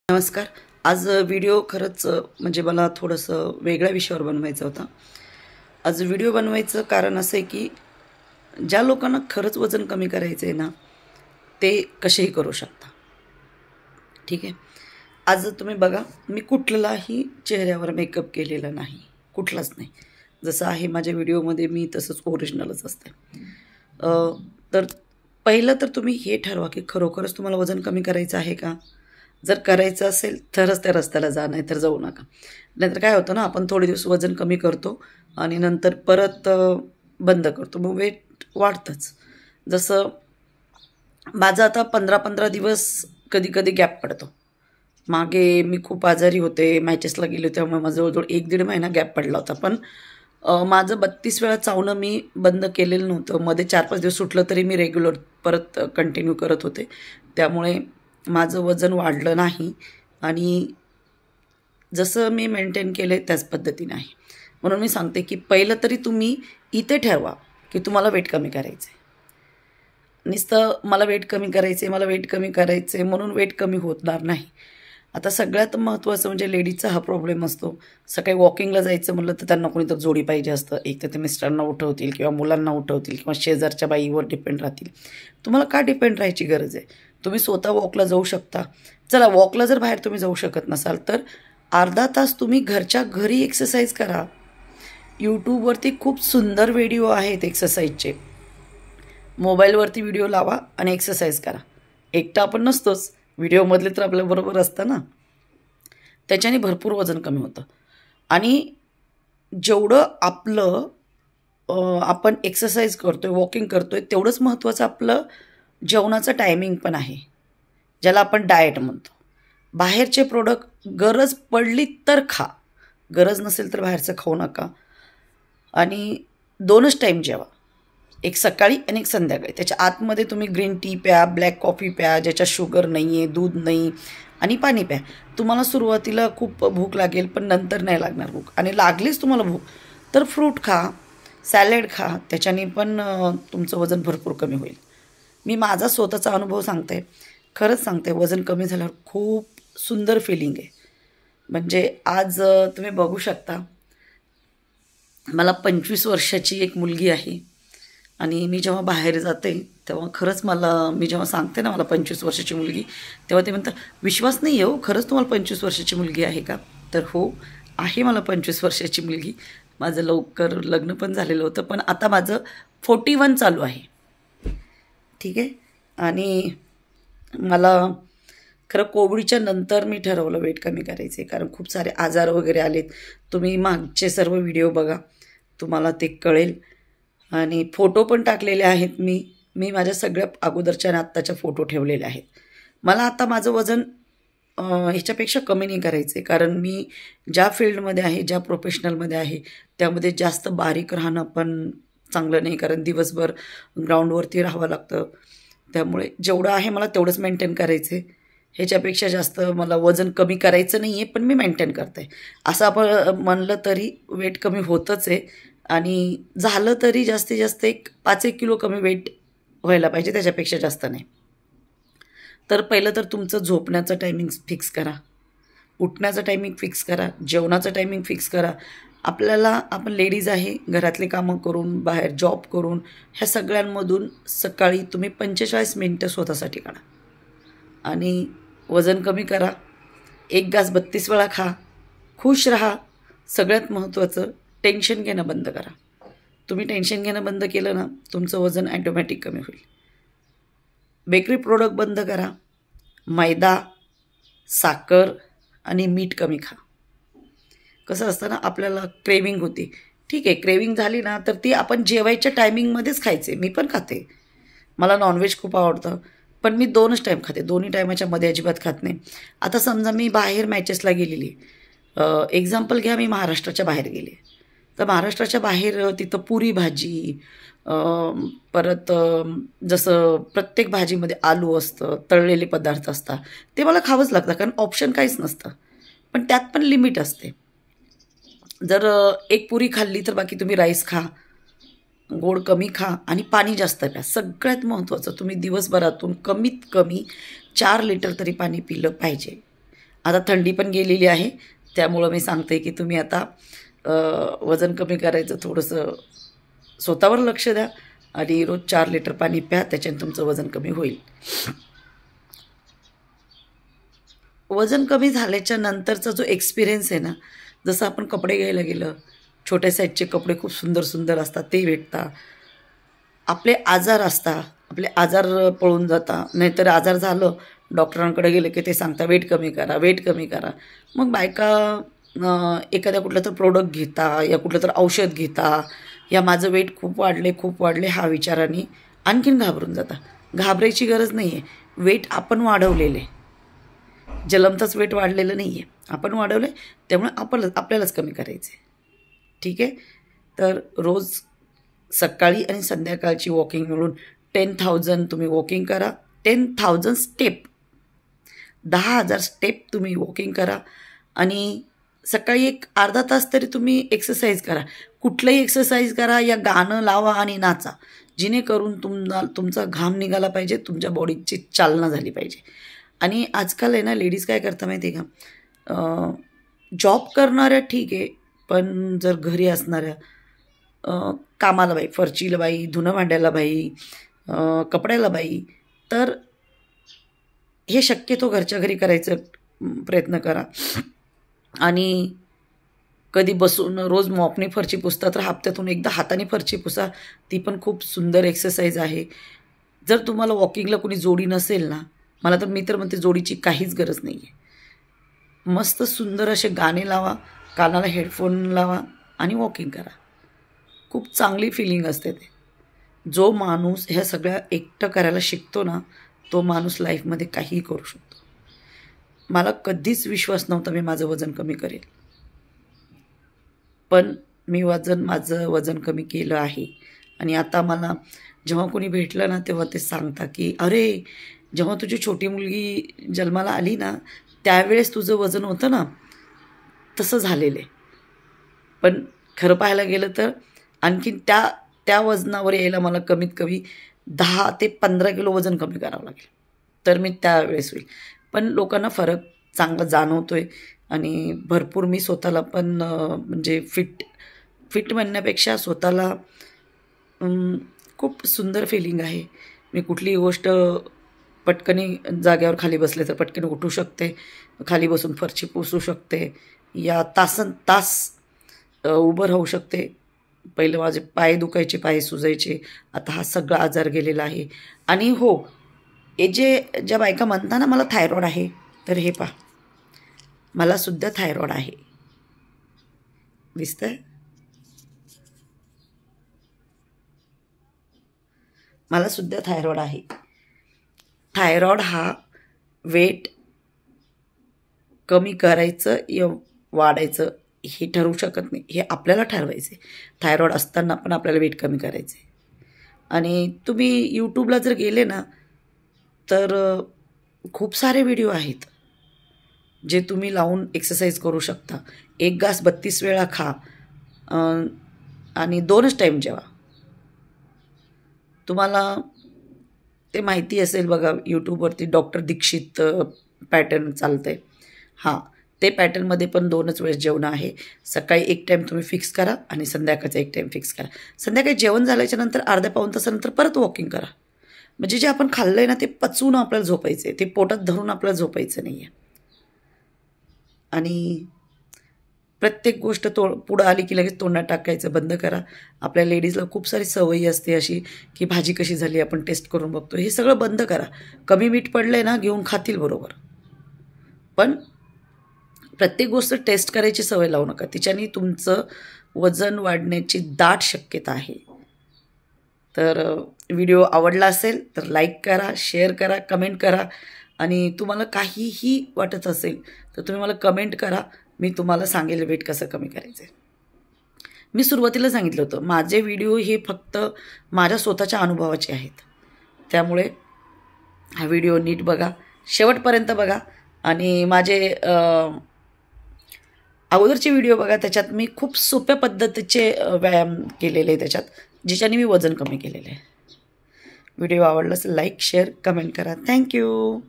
नमस्कार. आज व्हिडिओ खरंच म्हणजे मला थोडंसं वेगळ्या विषयावर बनवायचा होता. आज व्हिडिओ बनवायचं कारण असं आहे की ज्या लोकांना खरंच वजन कमी करायचं आहे ना, ते कसेही करू शकता. ठीक आहे. आज तुम्ही बघा, मी कुठलाही चेहऱ्यावर मेकअप केलेला नाही, कुठलाच नाही. जसं आहे माझ्या व्हिडिओमध्ये मी तसंच ओरिजिनलच असते. तर पहिलं तर तुम्ही हे ठरवा की खरोखरच तुम्हाला वजन कमी करायचं आहे का? जर करायचं असेल तरच त्या रस्त्याला जा, नाही तर जाऊ नका. नाहीतर काय होतं ना, आपण थोडे दिवस वजन कमी करतो आणि नंतर परत बंद करतो, मग वेट वाढतंच. जसं माझं आता 15-15 दिवस कधी कधी गॅप पडतो. मागे मी खूप आजारी होते, मॅचेसला गेले होते, त्यामुळे माझं जवळजवळ 1-1.5 महिना गॅप पडला होता. पण माझं 32 वेळा चावणं मी बंद केलेलं नव्हतं. मध्ये 4-5 दिवस सुटलं तरी मी रेग्युलर परत कंटिन्यू करत होते. त्यामुळे माझं वजन वाढलं नाही आणि जसं मी मेंटेन केलं त्याच पद्धतीने आहे. म्हणून मी सांगते की पहिलं तरी तुम्ही इथे ठरवा की तुम्हाला वेट कमी करायचं आहे. नुसतं मला वेट कमी करायचं आहे, मला वेट कमी करायचं आहे म्हणून वेट कमी होणार नाही. आता सगळ्यात महत्त्वाचं म्हणजे लेडीजचा हा प्रॉब्लेम असतो. सकाळी वॉकिंगला जायचं म्हटलं तर त्यांना कोणीतरी जोडी पाहिजे असतं. एक तर ते मिस्टरांना उठवतील किंवा मुलांना उठवतील किंवा शेजारच्या बाईवर डिपेंड राहतील. तुम्हाला का डिपेंड राहायची गरज आहे? तुम्ही स्वतः वॉकला जाऊ शकता. चला, वॉकला जर बाहेर तुम्ही जाऊ शकत नसाल तर अर्धा तास तुम्ही घरच्या घरी एक्सरसाइज करा. यूट्यूबवरती खूप सुंदर व्हिडिओ आहेत एक्सरसाइजचे. मोबाईलवरती व्हिडिओ लावा आणि एक्सरसाइज करा. एकटा आपण नसतोच, व्हिडिओमधले तर आपल्याबरोबर असतं ना. त्याच्याने भरपूर वजन कमी होतं. आणि जेवढं आपलं आपण एक्सरसाइज करतोय, वॉकिंग करतोय, तेवढंच महत्त्वाचं आपलं जेवणाचं टायमिंग पण आहे, ज्याला आपण डाएट म्हणतो. बाहेरचे प्रोडक्ट गरज पडली तर खा, गरज नसेल तर बाहेरचं खाऊ नका. आणि 2च टाईम जेवा, एक सकाळी आणि एक संध्याकाळी. त्याच्या आतमध्ये तुम्ही ग्रीन टी प्या, ब्लॅक कॉफी प्या ज्याच्यात शुगर नाही आहे, दूध नाही, आणि पाणी प्या. तुम्हाला सुरुवातीला खूप भूक लागेल पण नंतर नाही लागणार भूक. आणि लागलीच तुम्हाला भूक तर फ्रूट खा, सॅलड खा, त्याच्याने पण तुमचं वजन भरपूर कमी होईल. मी माझा स्वतःचा अनुभव सांगते, खरंच सांगते. वजन कमी झाल्यावर खूप सुंदर फिलिंग आहे. म्हणजे आज तुम्ही बघू शकता, मला 25 वर्षाची एक मुलगी आहे आणि मी जेव्हा बाहेर जाते तेव्हा खरंच मी जेव्हा सांगते ना मला 25 वर्षाची मुलगी, तेव्हा ते म्हणतात, विश्वास नाही हो, खरंच तुम्हाला 25 वर्षाची मुलगी आहे का? तर हो, आहे मला 25 वर्षाची मुलगी. माझं लवकर लग्न पण झालेलं होतं, पण आता माझं 41 चालू आहे. ठीक आहे. आणि मला खरं कोविडच्या नंतर मी ठरवलं वेट कमी करायचे, कारण खूप सारे आजार वगैरे आलेत. तुम्ही मागचे सर्व व्हिडिओ बघा, तुम्हाला ते कळेल. आणि फोटो पण टाकलेले आहेत मी माझ्या सगळ्या अगोदरच्या आणि आत्ताच्या फोटो ठेवलेले आहेत. मला आता माझं वजन ह्याच्यापेक्षा कमी नाही करायचं आहे, कारण मी ज्या फील्डमध्ये आहे, ज्या प्रोफेशनलमध्ये आहे, त्यामध्ये जास्त बारीक राहणं पण चांगलं नाही, कारण दिवसभर ग्राउंडवरती राहावं लागतं. त्यामुळे जेवढं आहे मला तेवढंच मेंटेन करायचं आहे. ह्याच्यापेक्षा जास्त मला वजन कमी करायचं नाही आहे, पण मी मेंटेन करते आहे. असं आपण म्हणलं तरी वेट कमी होतंच आहे. आणि झालं तरी जास्तीत जास्त एक 5-1 किलो कमी वेट व्हायला पाहिजे, त्याच्यापेक्षा जास्त नाही. तर पहिलं तर तुमचं झोपण्याचं टायमिंग फिक्स करा, उठण्याचं टायमिंग फिक्स करा, जेवणाचं टायमिंग फिक्स करा. आपण लेडीज आहे, घरातले कामं करून, बाहेर जॉब करून, ह्या सगळ्यांमधून सकाळी तुम्ही 45 मिनटं स्वतःसाठी काढा आणि वजन कमी करा. एक घास 32 वेळा खा, खुश राहा. सगळ्यात महत्त्वाचं, टेन्शन घेणं बंद करा. तुम्ही टेन्शन घेणं बंद केलं ना, तुमचं वजन ॲटोमॅटिक कमी होईल. बेकरी प्रोडक्ट बंद करा. मैदा, साखर आणि मीठ कमी खा. कसं असतं ना, आपल्याला क्रेविंग होती, ठीक आहे, क्रेविंग झाली ना तर ती आपण जेवायच्या टायमिंगमध्येच खायचे. मी पण खाते, मला नॉनव्हेज खूप आवडतं, पण मी 2च टाईम खाते, दोन्ही टायमाच्या मध्ये अजिबात खात नाही. आता समजा मी बाहेर मॅचेसला गेलेली, एक्झाम्पल घ्या, मी महाराष्ट्राच्या बाहेर गेले, तर महाराष्ट्राच्या बाहेर तिथं पुरी भाजी, परत जसं प्रत्येक भाजीमध्ये आलू असतं, तळलेले पदार्थ असतात, ते मला खावंच लागतं, कारण ऑप्शन काहीच नसतं. पण त्यात पण लिमिट असते. जर एक पुरी खाल्ली तर बाकी तुम्ही राईस खा, गोड कमी खा आणि पाणी जास्त प्या. सगळ्यात महत्त्वाचं, तुम्ही दिवसभरातून कमीत कमी 4 लिटर तरी पाणी पिलं पाहिजे. आता थंडी पण गेलेली आहे, त्यामुळं मी सांगते की तुम्ही आता वजन कमी करायचं थोडंसं स्वतःवर लक्ष द्या आणि रोज 4 लिटर पाणी प्या, त्याच्याने तुमचं वजन कमी होईल. वजन कमी झाल्याच्या नंतरचा जो एक्सपिरियन्स आहे ना, जसं आपण कपडे घ्यायला गेलं, छोट्या साईजचे कपडे खूप सुंदर सुंदर असतात ते भेटतात. आपले आजार असतात, आपले आजार पळून जातात. नाहीतर आजार झालं डॉक्टरांकडे गेले की ते सांगता वेट कमी करा, वेट कमी करा. मग बायका एखाद्या कुठलं तर प्रोडक्ट घेता या कुठलं तर औषध घेता, या माझं वेट खूप वाढले हा विचाराने आणखीन घाबरून जाता. घाबरायची गरज नाही आहे. वेट आपण वाढवलेले, जलमताच वेट वाढलेलं नाही आहे, आपण वाढवलं, त्यामुळे आपल्यालाच कमी करायचं आहे. ठीक आहे. तर रोज सकाळी आणि संध्याकाळची वॉकिंग मिळून 10,000 तुम्ही वॉकिंग करा. 10,000 स्टेप, 10,000 स्टेप तुम्ही वॉकिंग करा. आणि सकाळी एक अर्धा तास तरी तुम्ही एक्सरसाइज करा. कुठलंही एक्सरसाइज करा या गाणं लावा आणि नाचा, जेणेकरून तुमचा घाम निघाला पाहिजे, तुमच्या बॉडीची चालना झाली पाहिजे. आणि आजकाल आहे ना, लेडीज काय करता माहिती आहे का, जॉब करणाऱ्या ठीक आहे, पण जर घरी असणाऱ्या कामाला बाई, फरशीला बाई, धुणं भांड्याला बाई, कपड्याला बाई, तर हे शक्यतो घरच्या घरी करायचं प्रयत्न करा. आणि कधी बसून रोज मॉपनी फरशी पुसता तर हप्त्यातून एकदा हाताने फरशी पुसा, ती पण खूप सुंदर एक्सरसाइज आहे. जर तुम्हाला वॉकिंगला कोणी जोडी नसेल ना, मी तर म्हणते जोडीची काहीच गरज नाही आहे. मस्त सुंदर असे गाणे लावा, कानाला हेडफोन लावा आणि वॉकिंग करा. खूप चांगली फिलिंग असते ते. जो माणूस ह्या सगळ्या एकटं करायला शिकतो ना, तो माणूस लाईफमध्ये काहीही करू शकतो. मला कधीच विश्वास नव्हता मी माझं वजन कमी करेल, पण मी माझं वजन कमी केलं आहे. आणि आता मला जेव्हा कोणी भेटलं ना, तेव्हा ते सांगता की अरे, जेव्हा तुझी छोटी मुलगी जन्माला आली ना, त्यावेळेस तुझं वजन होतं ना, तसं झालेलं आहे. पण खरं पाहायला गेलं तर आणखीन त्या वजनावर यायला मला कमीत कमी 10 ते 15 किलो वजन कमी करावं लागेल, तर मी त्यावेळेस होईल. पण लोकांना फरक चांगला जाणवतो आहे. आणि भरपूर मी स्वतःला पण म्हणजे फिट म्हणण्यापेक्षा स्वतःला खूप सुंदर फिलिंग आहे. मी कुठलीही गोष्ट पटकनी जाग्यावर खाली बसले तर पटकन उठू शकते, खाली बसून फरशी पुसू शकते, या तास उभं राहू शकते. पहिलं माझे पाय दुखायचे, पाय सुजायचे, आता हा सगळा आजार गेलेला आहे. आणि हो, हे ज्या बायका म्हणता ना मला थायरॉइड आहे, तर हे पहा, मला सुद्धा थायरॉइड आहे. दिसतंय? मला सुद्धा थायरॉइड आहे. थायरॉइड हा वेट कमी करायचं या वाढायचं हे ठरवू शकत नाही, हे आपल्याला ठरवायचं आहे. थायरॉइड असताना पण आपल्याला वेट कमी करायचं आहे. आणि तुम्ही यूट्यूबला जर गेले ना, तर खूप सारे व्हिडिओ आहेत जे तुम्ही लावून एक्सरसाइज करू शकता. एक घास 32 वेळा खा आणि 2च टाईम जेवा. तुम्हाला ते माहिती असेल बघा, यूट्यूबवरती डॉक्टर दीक्षित पॅटर्न चालतं आहे. हां, ते पॅटर्नमध्ये पण 2च वेळेस जेवणं आहे. सकाळी एक टाईम तुम्ही फिक्स करा आणि संध्याकाळचा एक टाईम फिक्स करा. संध्याकाळी जेवण झाल्याच्या नंतर अर्ध्या पाऊण तासानंतर परत वॉकिंग करा. म्हणजे जे आपण खाल्लं आहे ना, ते पचवून आपल्याला झोपायचं आहे, ते पोटात धरून आपल्याला झोपायचं नाही आहे. आणि प्रत्येक गोष्ट पुढं आली की लगेच तोंडात टाकायचं बंद करा. आपल्या लेडीजला खूप सारी सवयी असते अशी की भाजी कशी झाली आपण टेस्ट करून बघतो, हे सगळं बंद करा. कमी मीठ पडलं आहे ना, घेऊन खातील बरोबर, पण प्रत्येक गोष्ट टेस्ट करायची सवय लावू नका. तिच्याने तुमचं वजन वाढण्याची दाट शक्यता आहे. तर व्हिडिओ आवडला असेल तर लाईक करा, शेअर करा, कमेंट करा. आणि तुम्हाला काहीही वाटत असेल तर तुम्ही मला कमेंट करा, मी तुम्हाला सांगेल वेट कसं कमी करायचं आहे. मी सुरुवातीला सांगितलं होतं, माझे व्हिडिओ हे फक्त माझ्या स्वतःच्या अनुभवाचे आहेत. त्यामुळे हा व्हिडिओ नीट बघा, शेवटपर्यंत बघा. आणि माझे अगोदरचे व्हिडिओ बघा, त्याच्यात मी खूप सोप्या पद्धतीचे व्यायाम केलेले आहे त्याच्यात, ज्याच्याने मी वजन कमी केलेलं आहे. व्हिडिओ आवडला असेल लाईक, शेअर, कमेंट करा. थँक्यू.